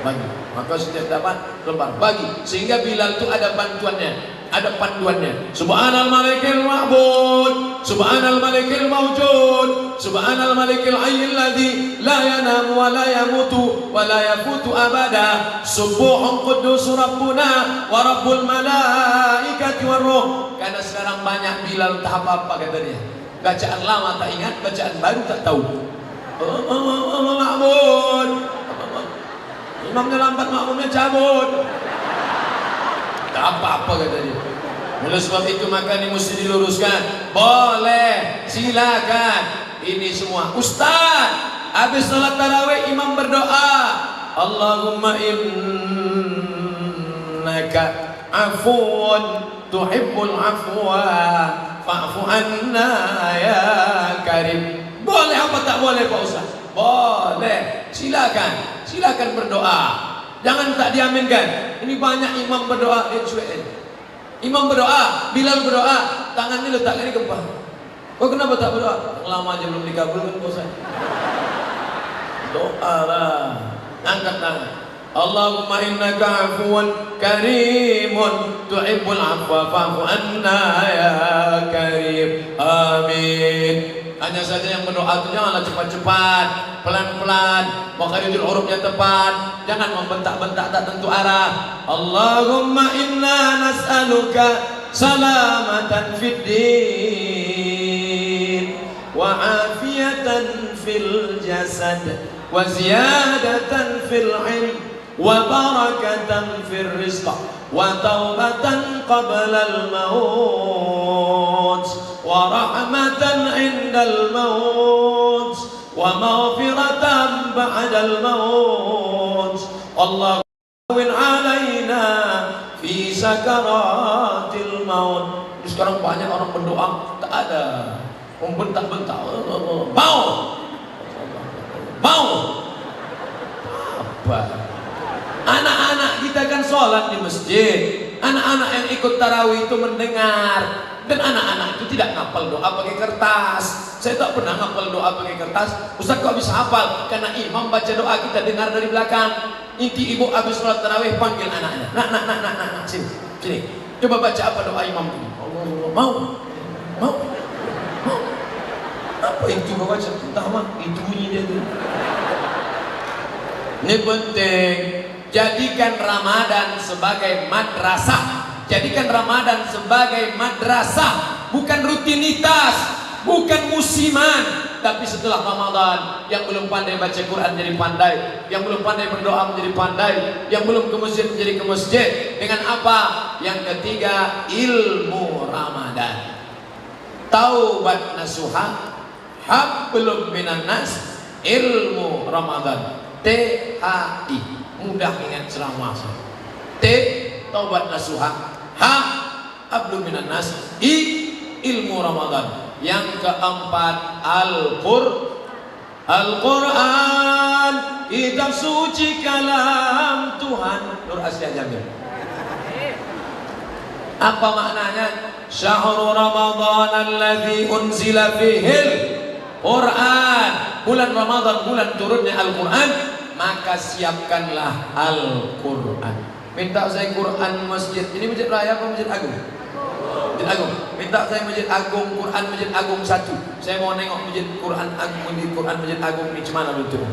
Bagi, maka setiap dapat lembar bagi, sehingga Bilal itu ada bantuannya, ada panduannya. Subhanal malikil ma'bud, subhanal malikil mawjud, subhanal malikil hayyil ladzi la yanamu wa la yamutu wa la yafutu abada, subuhun quddus rabbuna wa rabbul malaikati war ruh. Karena sekarang banyak Bilal tak apa-apa katanya. Bacaan lama tak ingat, bacaan baru tak tahu. Ma'bud, imamnya lambat, makmumnya cabut. Tak apa-apa kata dia. Oleh sebab itu maka ini mesti diluruskan. Boleh, silakan. Ini semua Ustaz, habis salat tarawih imam berdoa, Allahumma innaka afuun tuhibbul afwa fa'fu anna ya karim. Boleh apa tak boleh Pak Ustaz? Boleh, silakan. Silakan berdoa. Jangan tak diaminkan. Ini banyak imam berdoa, imam berdoa, Bilal berdoa, tangannya letakkan di kepala. Kau kenapa tak berdoa? Lama aja belum dikabulkan kau saya. Doa lah. Angkat tangan. Allahumma innaka afuun karimun tuhibbul afwa fa'fu anna ya karim. Amin. Hanya saja yang berdoa itu janganlah cepat-cepat, pelan-pelan, makharijul hurufnya tepat, jangan membentak-bentak tak tentu arah. Allahumma inna nas'aluka salamatan fid din wa afiyatan fil jasad wa ziyadatan fil ilm wa barakatan fil rizq wa taubatan qabla al maut wa rahmatan indal maut wa maghfiratan ba'dal maut. Allahumma win alaina fi sakaratil maut. Sekarang banyak orang berdoa tak ada membentak-bentak. Mau apa? Anak-anak kita kan sholat di masjid. Anak-anak yang ikut tarawih itu mendengar. Dan anak-anak itu tidak ngapal doa pakai kertas. Saya tak pernah ngapal doa pakai kertas. Ustaz kok bisa hafal? Karena imam baca doa kita dengar dari belakang. Inti ibu habis sholat tarawih panggil anaknya. Nak, sini, sini. Coba baca apa doa imam ini. Allah, mau. Apa itu baca? Entah mah, itu bunyi dia tu. Ini penting. Jadikan Ramadan sebagai madrasah. Jadikan Ramadan sebagai madrasah, bukan rutinitas, bukan musiman. Tapi setelah Ramadan, yang belum pandai baca Quran jadi pandai, yang belum pandai berdoa menjadi pandai, yang belum ke masjid menjadi ke masjid. Dengan apa? Yang ketiga, ilmu Ramadan. Taubat nasuha, hablum minan nas, ilmu Ramadan. THI, mudah ingat ceramah. T, taubat nasuha. Hablum minan nas, I, ilmu Ramadan. Yang keempat, Al-Quran, kitab suci kalam Tuhan. Nur Asia Jamil. Apa maknanya? Syahrul Ramadan alladzi unzila fihil Quran. Bulan Ramadan, bulan turunnya Al-Quran. Maka siapkanlah Al-Quran. Minta saya Quran masjid. Ini masjid raya apa masjid agung? Masjid agung. Minta saya masjid agung, Quran masjid agung 1. Saya mau nengok masjid Quran agung, masjid agung ini cemana betul?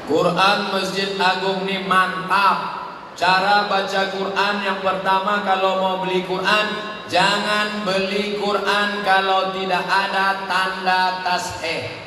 Quran masjid agung ini mantap. Cara baca Quran yang pertama, kalau mau beli Quran, jangan beli Quran kalau tidak ada tanda tasheh.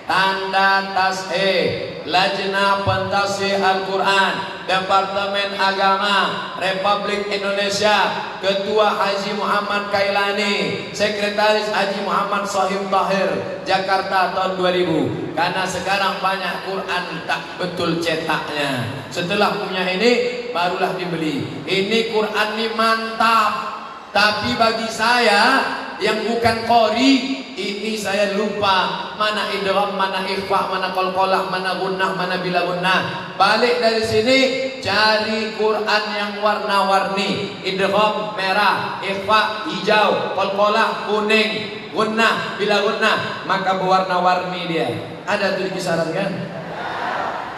Tanda tasheh, Lajnah Pentasih Al-Quran. Departemen Agama Republik Indonesia, Ketua Haji Muhammad Kailani, Sekretaris Haji Muhammad Sohib Tahir, Jakarta tahun 2000. Karena sekarang banyak Quran tak betul cetaknya. Setelah punya ini barulah dibeli. Ini Quran ini mantap. Tapi bagi saya yang bukan qori, ini saya lupa mana idgham, mana ikhfa, mana qalqalah, mana gunnah, mana bila gunnah. Balik dari sini cari Quran yang warna-warni. Idgham merah, ikhfa hijau, qalqalah kuning, gunnah bila gunnah, maka berwarna-warni dia. Ada tuh di kisaran kan?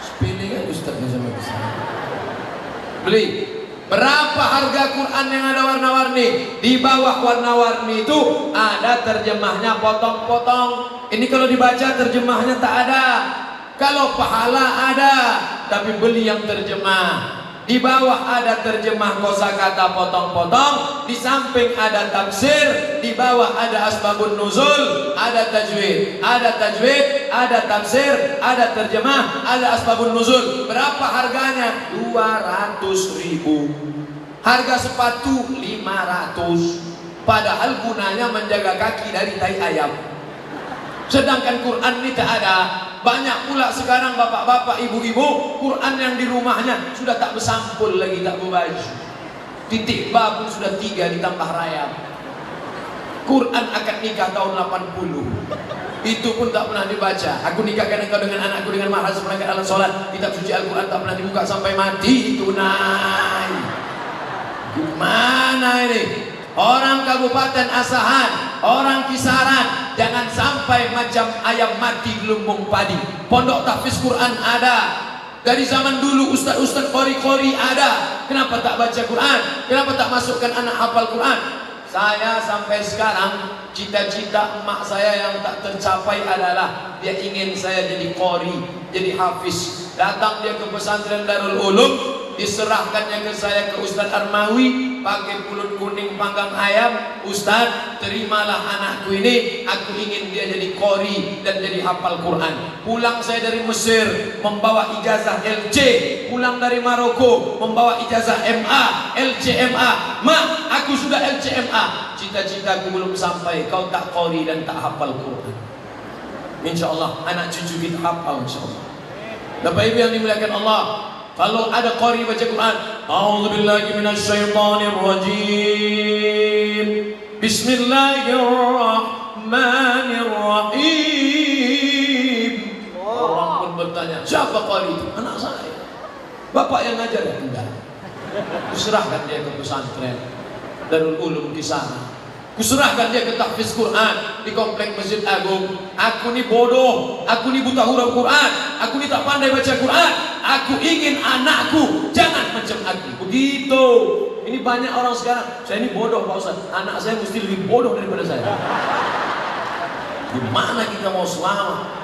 Sepele kan Ustaznya sama kisaran. Beli. Berapa harga Quran yang ada warna-warni? Di bawah warna-warni itu ada terjemahnya potong-potong. Ini kalau dibaca terjemahnya tak ada. Kalau pahala ada, tapi beli yang terjemah. Di bawah ada terjemah kosakata potong-potong, di samping ada tafsir, di bawah ada asbabun nuzul, ada tajwid, ada tafsir, ada terjemah, ada asbabun nuzul. Berapa harganya? 200.000. Harga sepatu 500. Padahal gunanya menjaga kaki dari tai ayam. Sedangkan Quran ini tak ada. Banyak pula sekarang bapak-bapak, ibu-ibu, Quran yang di rumahnya sudah tak bersampul lagi, tak berbaju. Titik ba pun sudah 3 ditambah rayap. Quran akad nikah tahun 80. Itu pun tak pernah dibaca. Aku nikahkan engkau dengan anakku dengan mahar seperangkat alat sholat. Kitab suci Al-Quran tak pernah dibuka sampai mati. Itu naik. Gimana ini? Orang Kabupaten Asahan, orang Kisaran, jangan sampai macam ayam mati di lumbung padi. Pondok tahfiz Quran ada. Dari zaman dulu ustaz-ustaz qori-qori ada. Kenapa tak baca Quran? Kenapa tak masukkan anak hafal Quran? Saya sampai sekarang cita-cita emak saya yang tak tercapai adalah dia ingin saya jadi qori, jadi hafiz. Datang dia ke pesantren Darul Ulum, diserahkannya ke saya ke Ustaz Armawi, pakai pulut kuning panggang ayam. Ustaz, terimalah anakku ini, aku ingin dia jadi qori dan jadi hafal Quran. Pulang saya dari Mesir membawa ijazah LC, pulang dari Maroko membawa ijazah MA, LCMA. Mak, aku sudah LCMA. Cita-citaku belum sampai, kau tak qori dan tak hafal Quran. InsyaAllah anak cucu kita hafal insyaAllah. Bapak Ibu yang dimuliakan Allah, kalau ada qari baca Quran, a'udzubillahi minasyaitonirrajim. Bismillahirrahmanirrahim. Orang pun bertanya, siapa qari itu? Anak saya. Bapak yang ngajar ya? Enggak. Kuserahkan dia ke pesantren Darul Ulum di sana. Kuserahkan dia ke tahfiz Quran di komplek Masjid Agung. Aku ni bodoh, aku ni buta huruf Quran, aku ni tak pandai baca Quran. Aku ingin anakku jangan macam aku. Begitu. Ini banyak orang sekarang. Saya ini bodoh Pak Ustaz. Anak saya mesti lebih bodoh daripada saya. Gimana kita mau selamat?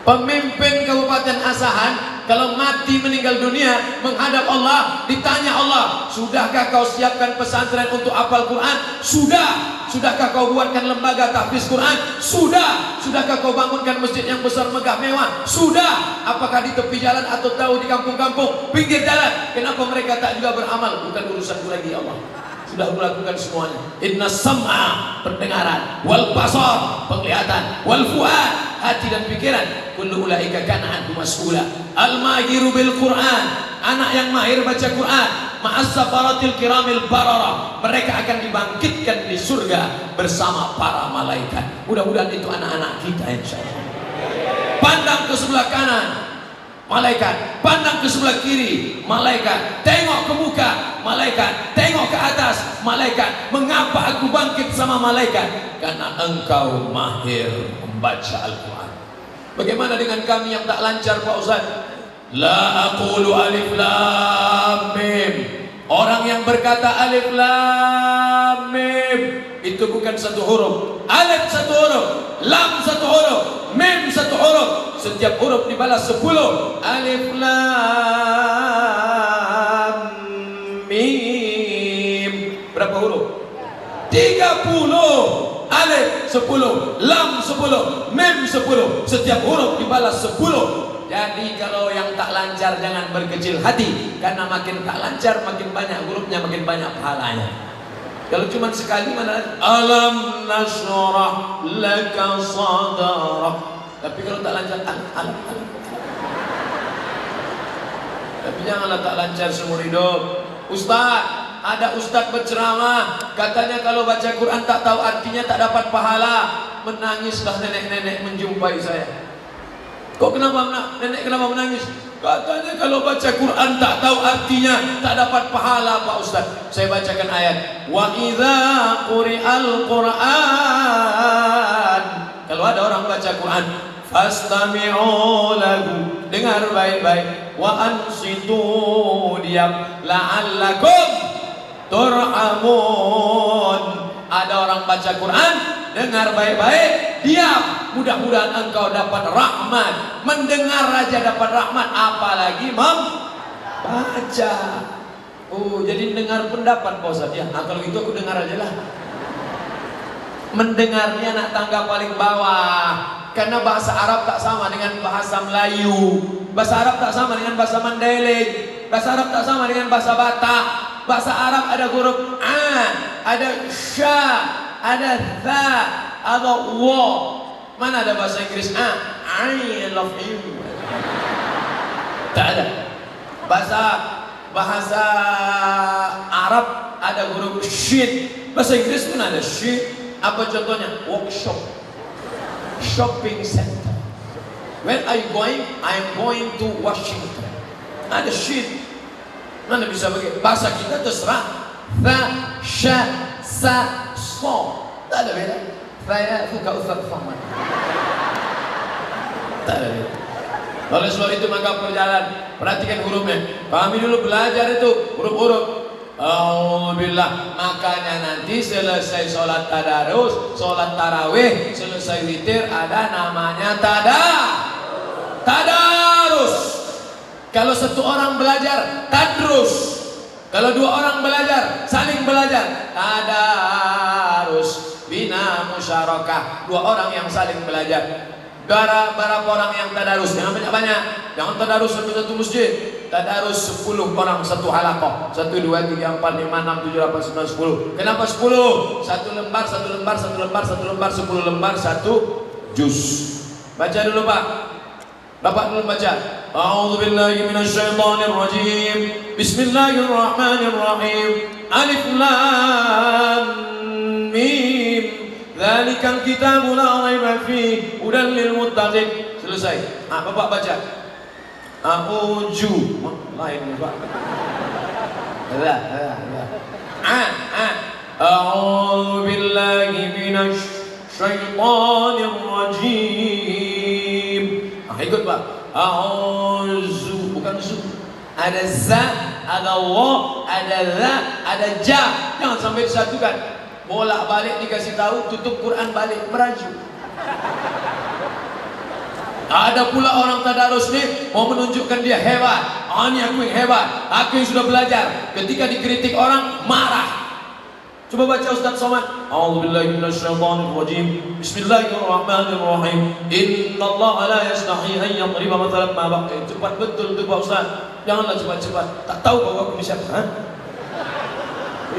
Pemimpin Kabupaten Asahan kalau mati meninggal dunia menghadap Allah, ditanya Allah, sudahkah kau siapkan pesantren untuk hafal Quran? Sudah. Sudahkah kau buatkan lembaga tahfiz Quran? Sudah. Sudahkah kau bangunkan masjid yang besar megah mewah? Sudah. Apakah di tepi jalan atau tahu di kampung-kampung, pinggir jalan? Kenapa mereka tak juga beramal? Bukan urusanku lagi ya Allah. Sudah melakukan semuanya. Inna sam'a, pendengaran, wal basar, penglihatan, wal fuad, hati dan pikiran, kullu ulaika kana anhu mas'ula. Al mahiru bil Quran, anak yang mahir baca Quran, ma'as safaratil kiramil barara, mereka akan dibangkitkan di surga bersama para malaikat. Mudah-mudahan itu anak-anak kita insyaallah. Pandang ke sebelah kanan, malaikat. Pandang ke sebelah kiri, malaikat. Tengok ke muka, malaikat. Tengok ke atas, malaikat. Mengapa aku bangkit sama malaikat? Karena engkau mahir membaca Al-Quran. Bagaimana dengan kami yang tak lancar Pak Ustaz? La aqulu alif lam mim. Orang yang berkata alif lam mim itu bukan satu huruf. Alif satu huruf, lam satu huruf, mim satu huruf. Setiap huruf dibalas 10. Alif lam mim. Berapa huruf? 30. Alif 10, lam 10, mim 10. Setiap huruf dibalas 10. Jadi kalau yang tak lancar jangan berkecil hati, karena makin tak lancar makin banyak hurufnya, makin banyak pahalanya. Kalau cuma sekali mana alam nashrah laka sadrak. Tapi kalau tak lancar alam. Tapi janganlah tak lancar seumur hidup. Ustaz, ada ustaz berceramah, katanya kalau baca Quran tak tahu artinya tak dapat pahala. Menangislah nenek-nenek menjumpai saya. Kok kenapa nenek kenapa menangis? Katanya kalau baca Quran tak tahu artinya tak dapat pahala Pak Ustaz. Saya bacakan ayat. Wa idza quri'al Quran. Kalau ada orang baca Quran, fastami'u lahu. Dengar baik-baik. Wa ansitu, diam, la'allakum turhamun. Ada orang baca Quran, dengar baik-baik, diam, mudah-mudahan engkau dapat rahmat. Mendengar aja dapat rahmat, apalagi membaca. Oh, jadi dengar pendapat Pak Ustaz ya. Nah, kalau gitu aku dengar aja lah. Mendengarnya nak tangga paling bawah. Karena bahasa Arab tak sama dengan bahasa Melayu. Bahasa Arab tak sama dengan bahasa Mandailing. Bahasa Arab tak sama dengan bahasa Batak. Bahasa Arab ada huruf a, ada sya, ada tha, ada wa. Mana ada bahasa Inggris a? I love you. Tak ada. Bahasa Arab ada huruf shin. Bahasa Inggris pun ada shin. Apa contohnya? Workshop, shopping center. Where are you going? I'm going to Washington. Ada shin. Mana bisa begitu? Bahasa kita terserah. Tha, sha, sa, so. Tak ada beda. Saya suka Ustaz Fahman. Tak ada beda. Oleh sebab itu maka perjalanan, perhatikan hurufnya. Pahami dulu, belajar itu huruf-huruf. Alhamdulillah. Makanya nanti selesai sholat tadarus, sholat tarawih, selesai witir, ada namanya tadarus. Kalau satu orang belajar, tadrus. Kalau dua orang belajar, saling belajar, tadarus. Bina musyarakah, dua orang yang saling belajar. Berapa orang yang tadarus? Jangan banyak-banyak. Jangan tadarus satu masjid. Tadarus 10 orang satu halaqah. 1, 2, 3, 4, 5, 6, 7, 8, 9, 10. Kenapa 10? Satu lembar, 10 lembar, 1 juz. Baca dulu Pak. Bapak dulu baca. A'udzubillahi minasyaitonirrajim. Bismillahirrahmanirrahim. Alif lam mim. Dzalikal kitabu la raiba fihi hudan lil muttaqin. Selesai. Bapak baca. A'udzu. Lain Pak. A'udzu billahi minasy syaithanir rajim. Ikut Pak. A'udzu, bukan zu. Ada za, ada wa, ada la, ada ja. Jangan sampai disatukan. Bolak-balik dikasih tahu, tutup Quran balik, meraju. Ada pula orang tadarus nih mau menunjukkan dia hebat. Ini aku yang hebat, aku yang sudah belajar. Ketika dikritik orang marah. Coba baca Ustaz Somad. A'udzubillahi minasyaitonirrajim. Bismillahirrahmanirrahim. Innallaha la yastahi an yadriba mathalan ma baqi. Cepat betul tuh Pak Ustaz. Janganlah cepat-cepat. Tak tahu bahwa aku bisa.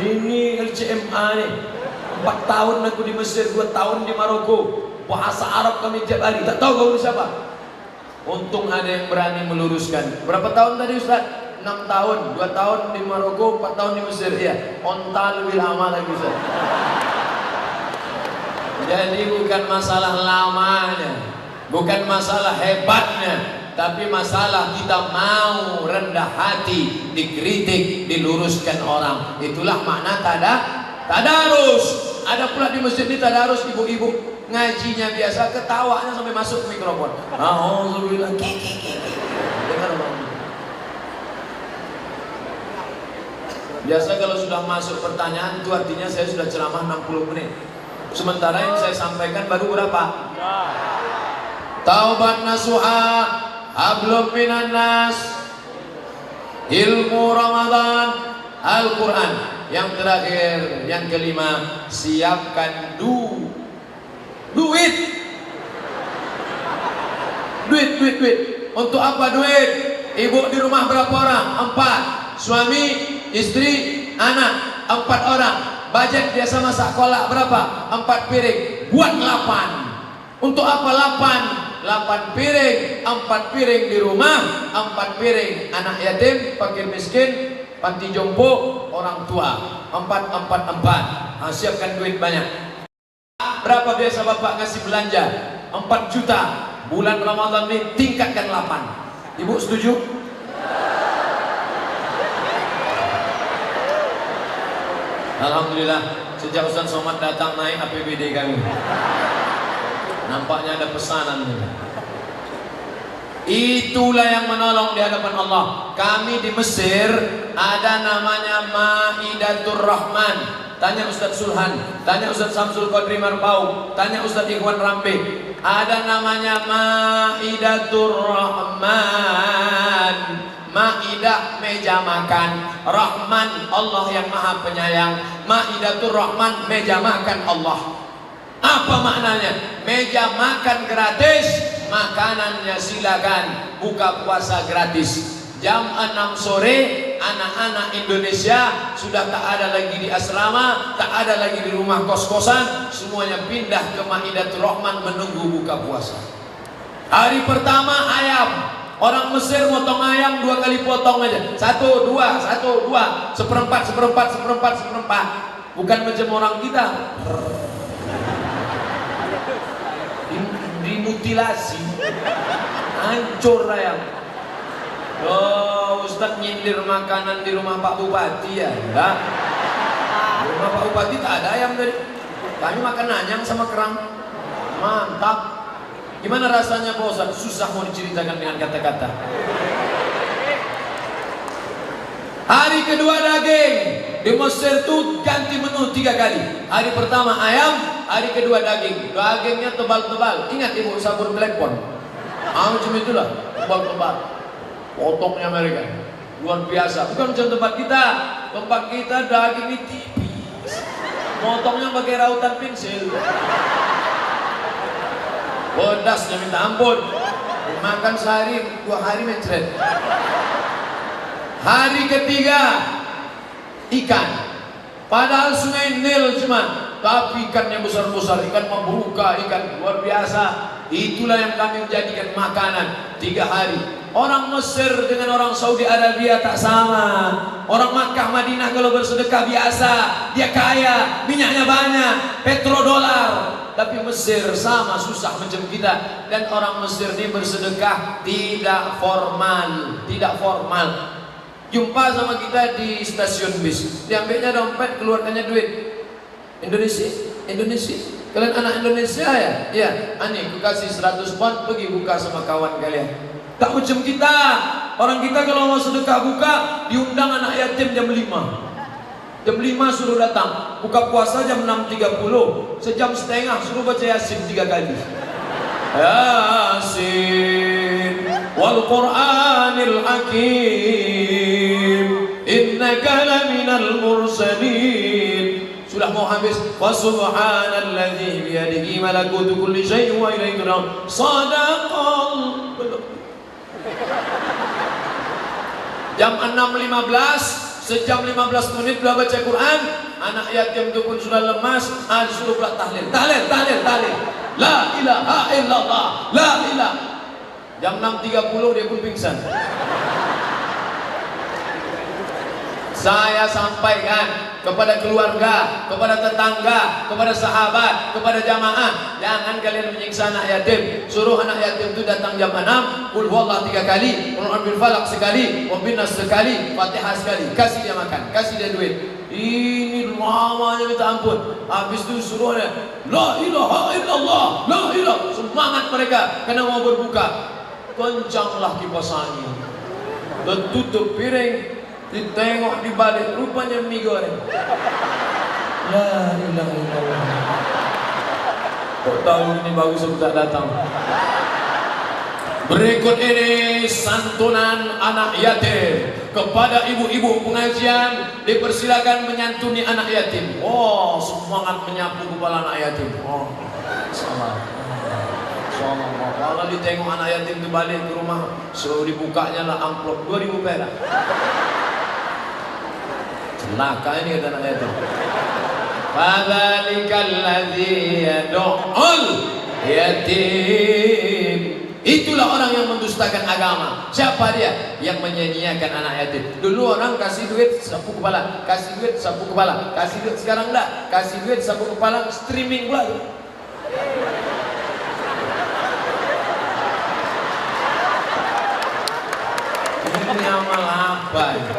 Ini LCMA nih. 4 tahun aku di Mesir, 2 tahun di Maroko. Bahasa Arab kami tiap hari. Tak tahu kamu siapa. Untung ada yang berani meluruskan. Berapa tahun tadi Ustaz? 6 tahun, 2 tahun di Maroko, 4 tahun di Mesir. Ya, onta lebih lama lagi Ustaz. Jadi bukan masalah lamanya, bukan masalah hebatnya, tapi masalah kita mau rendah hati, dikritik, diluruskan orang. Itulah makna tadarus. Ada pula di masjid ini tadarus, ibu-ibu ngajinya biasa, ketawanya sampai masuk ke mikrofon. Alhamdulillah. Dengar Bang. Biasa kalau sudah masuk pertanyaan itu artinya saya sudah ceramah 60 menit. Sementara yang saya sampaikan baru berapa? Taubat nasuha, hablum minan nas, ilmu Ramadan, Al-Quran. Yang terakhir, yang kelima, siapkan duit. Untuk apa duit? Ibu di rumah berapa orang? 4. Suami, istri, anak 4 orang. Budget biasa masak kolak berapa? 4 piring. Buat 8. Untuk apa 8? 8 piring, 4 piring di rumah, 4 piring anak yatim, fakir miskin, panti jompo, orang tua. 4. Siapkan duit banyak. Berapa biasa bapak ngasih belanja? 4 juta. Bulan Ramadan ini tingkatkan 8. Ibu setuju? Alhamdulillah, sejak Ustaz Somad datang naik APBD kami. Nampaknya ada pesanan. Itulah yang menolong di hadapan Allah. Kami di Mesir ada namanya Maidatur Rahman. Tanya Ustaz Sulhan, tanya Ustaz Samsul Qadri Marpau, tanya Ustaz Ikhwan Rambe. Ada namanya Maidatur Rahman. Maidah meja makan, Rahman Allah yang Maha Penyayang. Maidatur Rahman meja makan Allah. Apa maknanya? Meja makan gratis, makanannya silakan, buka puasa gratis. Jam 6 sore anak-anak Indonesia sudah tak ada lagi di asrama, tak ada lagi di rumah kos-kosan, semuanya pindah ke Maidatur Rahman menunggu buka puasa. Hari pertama ayam. Orang Mesir motong ayam 2 kali potong aja. 1, 2, 1, 2, seperempat. Bukan macam orang kita. Dimutilasi, hancur ayam. Oh, Ustaz nyindir makanan di rumah Pak Bupati ya? Enggak. Di rumah Pak Bupati tak ada ayam tadi. Kami makan anyang sama kerang. Mantap. Gimana rasanya Pak Ustaz? Susah mau diceritakan dengan kata-kata. Hari kedua daging. Di Mesir tuh ganti menu 3 kali. Hari pertama ayam, hari kedua daging. Dagingnya tebal-tebal. Ingat ibu sabur Blackpon. Macam itulah, tebal-tebal. Potongnya mereka luar biasa. Bukan macam tempat kita. Tempat kita daging ini tipis. Potongnya pakai rautan pensil. Pedasnya minta ampun. Makan sehari 2 hari mencret. Hari ketiga ikan. Padahal sungai Nil cuma, tapi ikannya besar-besar, ikan membuka, ikan luar biasa. Itulah yang kami jadikan makanan 3 hari. Orang Mesir dengan orang Saudi Arabia tak sama. Orang Makkah Madinah kalau bersedekah biasa, dia kaya, minyaknya banyak, petrodolar. Tapi Mesir sama susah macam kita. Dan orang Mesir ini bersedekah tidak formal, tidak formal. Jumpa sama kita di stasiun bis, diambilnya dompet, keluarkannya duit. Indonesia. Kalian anak Indonesia ya? Ya, ani, aku kasih 100 pound, pergi buka sama kawan kalian. Tak macam kita. Orang kita kalau mau sedekah buka, diundang anak yatim jam 5. Jam 5 suruh datang. Buka puasa jam 6.30. Sejam setengah suruh baca Yasin 3 kali. Yasin wal Qur'anil Hakim, innaka laminal mursalin. Sudah mau habis. Wa subhanalladzi biyadihi malakutu kulli syai'in wa ilaihi turja'un. Shadaqal. Jam 6.15, sejam 15 menit sudah baca Quran. Anak yatim itu pun sudah lemas, disuruh pula tahlil. La ilaha illallah, la ilaha. Jam 6.30 dia pun pingsan. Saya sampaikan kepada keluarga, kepada tetangga, kepada sahabat, kepada jamaah, jangan kalian menyiksa anak yatim. Suruh anak yatim itu datang jam 6, qul huwallah 3 kali, qul a'udzu bil falaq sekali, wa bin nas sekali, Fatihah sekali. Kasih dia makan, kasih dia duit. Ini lamanya minta ampun. Habis itu suruh dia, la ilaha illallah, la ilaha. Semangat mereka karena mau berbuka. Kencanglah kipas angin. Tertutup piring. Ditengok di balik, rupanya mie goreng. La ilaha illallah. Kok tahu ini bagus aku tak datang. Berikut ini santunan anak yatim. Kepada ibu-ibu pengajian, dipersilakan menyantuni anak yatim. Oh, semangat menyapu kepala anak yatim. Oh, salah. Kalau ditengok anak yatim itu balik ke rumah, so dibukanya lah amplop 2000 perak. Celaka ini kata anak yatim. Fadzalikal ladzi yad'ul yatim. Itulah orang yang mendustakan agama. Siapa dia? Yang menyia-nyiakan anak yatim. Dulu orang kasih duit sapu kepala, kasih duit sapu kepala, kasih duit. Sekarang enggak, kasih duit sapu kepala, streaming pula. Ini amal apa ini?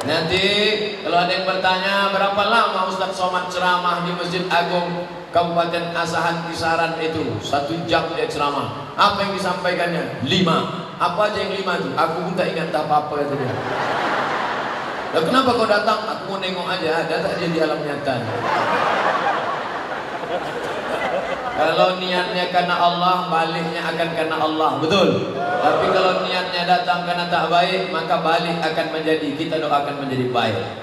Nanti kalau ada yang bertanya berapa lama Ustaz Somad ceramah di Masjid Agung Kabupaten Asahan Kisaran itu, 1 jam dia ceramah. Apa yang disampaikannya? 5. Apa aja yang 5 itu? Aku pun tak ingat apa-apa kata dia. Lah kenapa kau datang? Aku mau nengok aja, ada tak dia di alam nyata. Kalau niatnya karena Allah, baliknya akan karena Allah, betul. Tapi kalau niatnya datang karena tak baik, maka balik akan menjadi, kita doakan menjadi baik.